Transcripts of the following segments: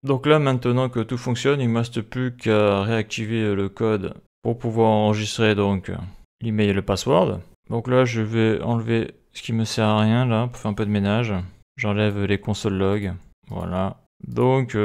Donc là, maintenant que tout fonctionne, il ne me reste plus qu'à réactiver le code pour pouvoir enregistrer donc l'email et le password. Donc là, je vais enlever ce qui me sert à rien là pour faire un peu de ménage. J'enlève les console logs. Voilà. Donc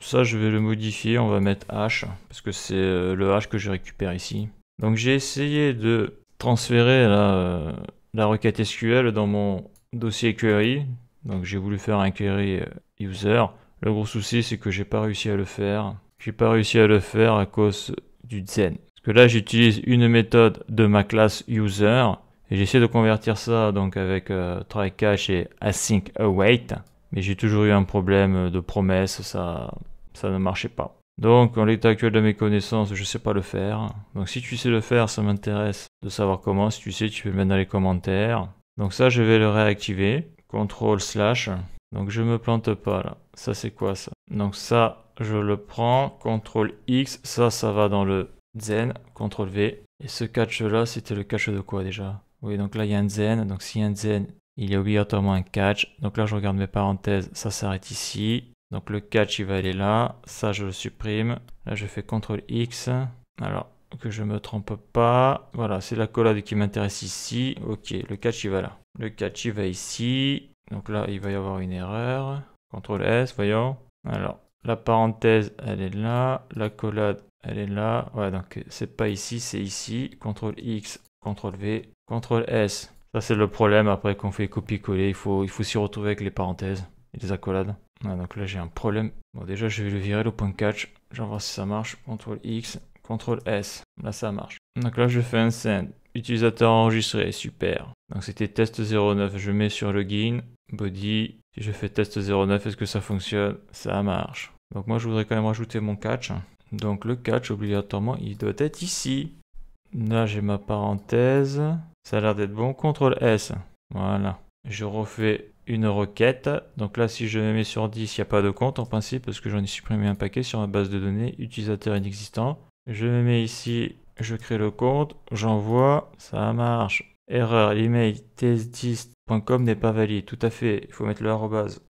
ça, je vais le modifier. On va mettre hash parce que c'est le hash que je récupère ici. Donc j'ai essayé de transférer la requête SQL dans mon dossier query. Donc j'ai voulu faire un query user. Le gros souci, c'est que j'ai pas réussi à le faire. J'ai pas réussi à le faire à cause du Zen. Parce que là, j'utilise une méthode de ma classe user et j'essaie de convertir ça donc avec try catch et async await. Mais j'ai toujours eu un problème de promesse, ça ne marchait pas. Donc, en l'état actuel de mes connaissances, je sais pas le faire. Donc, si tu sais le faire, ça m'intéresse de savoir comment. Si tu sais, tu peux le mettre dans les commentaires. Donc ça, je vais le réactiver. CTRL/. Donc, je me plante pas là. Ça, c'est quoi ça? Donc ça, je le prends. CTRL-X. Ça va dans le Zen. CTRL-V. Et ce catch là, c'était le catch de quoi déjà? Oui, donc là, il y a un Zen. Donc, s'il y a un Zen, il y a obligatoirement un catch. Donc là, je regarde mes parenthèses. Ça s'arrête ici. Donc le catch, il va aller là. Ça, je le supprime. Là, je fais CTRL-X. Alors, que je me trompe pas. Voilà, c'est l'accolade qui m'intéresse ici. Ok, le catch, il va là. Le catch, il va ici. Donc là, il va y avoir une erreur. CTRL-S, voyons. Alors, la parenthèse, elle est là. L'accolade, elle est là. Ouais, donc c'est pas ici, c'est ici. CTRL-X, CTRL-V, CTRL-S. Ça, c'est le problème après qu'on fait copier-coller. Il faut s'y retrouver avec les parenthèses et les accolades. Ah, donc là, j'ai un problème. Bon, déjà, je vais le virer, le point catch. Je vais voir si ça marche. CTRL-X, CTRL-S. Là, ça marche. Donc là, je fais un send. Utilisateur enregistré, super. Donc c'était test 09. Je mets sur login, body. Si je fais test 09, est-ce que ça fonctionne? Ça marche. Donc moi, je voudrais quand même rajouter mon catch. Donc le catch, obligatoirement, il doit être ici. Là, j'ai ma parenthèse. Ça a l'air d'être bon. CTRL-S. Voilà. Je refais une requête. Donc là, si je me mets sur 10, il n'y a pas de compte en principe parce que j'en ai supprimé un paquet sur ma base de données. Utilisateur inexistant. Je me mets ici, je crée le compte, j'envoie, ça marche. Erreur, l'email test10.com n'est pas valide. Tout à fait, il faut mettre le arrobase.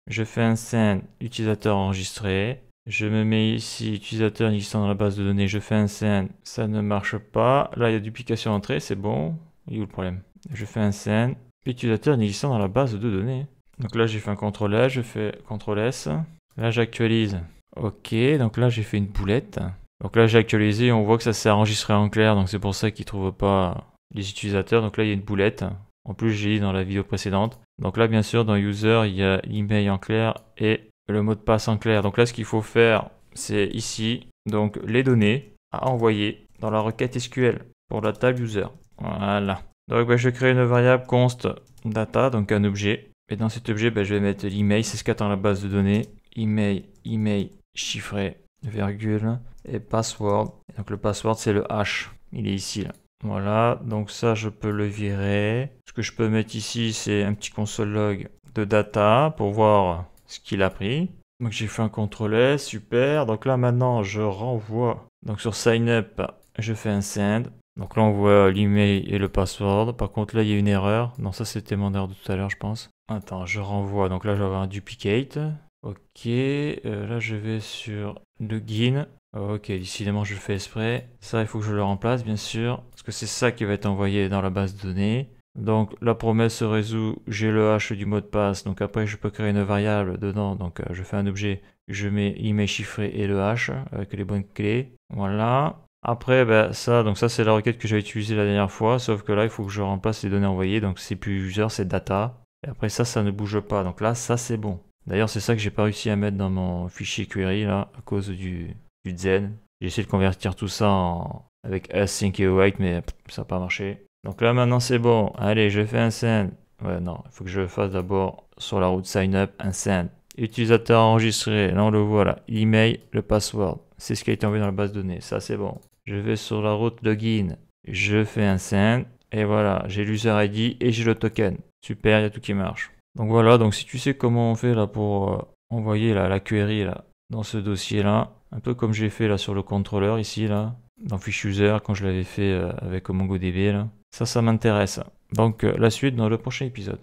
Je fais un send, utilisateur enregistré. Je me mets ici, utilisateur inexistant dans la base de données. Je fais un send, ça ne marche pas. Là, il y a duplication d'entrée, c'est bon. Il est où le problème? Je fais un send, utilisateur inexistant dans la base de données. Donc là, j'ai fait un CTRL-S, je fais CTRL-S. Là, j'actualise. Ok, donc là, j'ai fait une boulette. Donc là, j'ai actualisé, on voit que ça s'est enregistré en clair, donc c'est pour ça qu'il ne trouve pas les utilisateurs. Donc là, il y a une boulette. En plus, j'ai dit dans la vidéo précédente. Donc là, bien sûr, dans User, il y a l'email en clair et le mot de passe en clair. Donc là, ce qu'il faut faire, c'est ici, donc les données à envoyer dans la requête SQL pour la table User. Voilà. Donc je crée une variable const data, donc un objet. Et dans cet objet, je vais mettre l'email, c'est ce qu'attend la base de données. Email chiffré, virgule, et password. Donc le password, c'est le hash. Il est ici, là. Voilà, donc ça, je peux le virer. Ce que je peux mettre ici, c'est un petit console log de data pour voir ce qu'il a pris. Donc j'ai fait un CTRL-S, super. Donc là, maintenant, je renvoie. Donc sur sign up, je fais un send. Donc là, on voit l'email et le password. Par contre, là, il y a une erreur. Non, ça, c'était mon erreur de tout à l'heure, je pense. Attends, je renvoie. Donc là, je vais avoir un duplicate. Ok, là, je vais sur login. Ok, décidément, je le fais exprès. Ça, il faut que je le remplace, bien sûr. Parce que c'est ça qui va être envoyé dans la base de données. Donc, la promesse se résout. J'ai le hash du mot de passe. Donc, après, je peux créer une variable dedans. Donc, je fais un objet. Je mets email chiffré et le hash avec les bonnes clés. Voilà. Après, ça, c'est la requête que j'avais utilisée la dernière fois. Sauf que là, il faut que je remplace les données envoyées. Donc, c'est plus user, c'est data. Et après, ça ne bouge pas. Donc là, ça, c'est bon. D'ailleurs, c'est ça que j'ai pas réussi à mettre dans mon fichier query, là, à cause du Zen. J'ai essayé de convertir tout ça avec async et await, mais ça n'a pas marché. Donc là, maintenant, c'est bon. Allez, je fais un send. Ouais, non, il faut que je le fasse d'abord sur la route sign up, un send. Utilisateur enregistré, là, on le voit, là. Email, le password. C'est ce qui a été envoyé dans la base de données. Ça, c'est bon. Je vais sur la route login. Je fais un send. Et voilà, j'ai l'user ID et j'ai le token. Super, il y a tout qui marche. Donc voilà, donc si tu sais comment on fait là pour envoyer la query là, dans ce dossier là, un peu comme j'ai fait là sur le contrôleur ici là, dans Fiche User quand je l'avais fait avec MongoDB là, ça m'intéresse. Donc la suite dans le prochain épisode.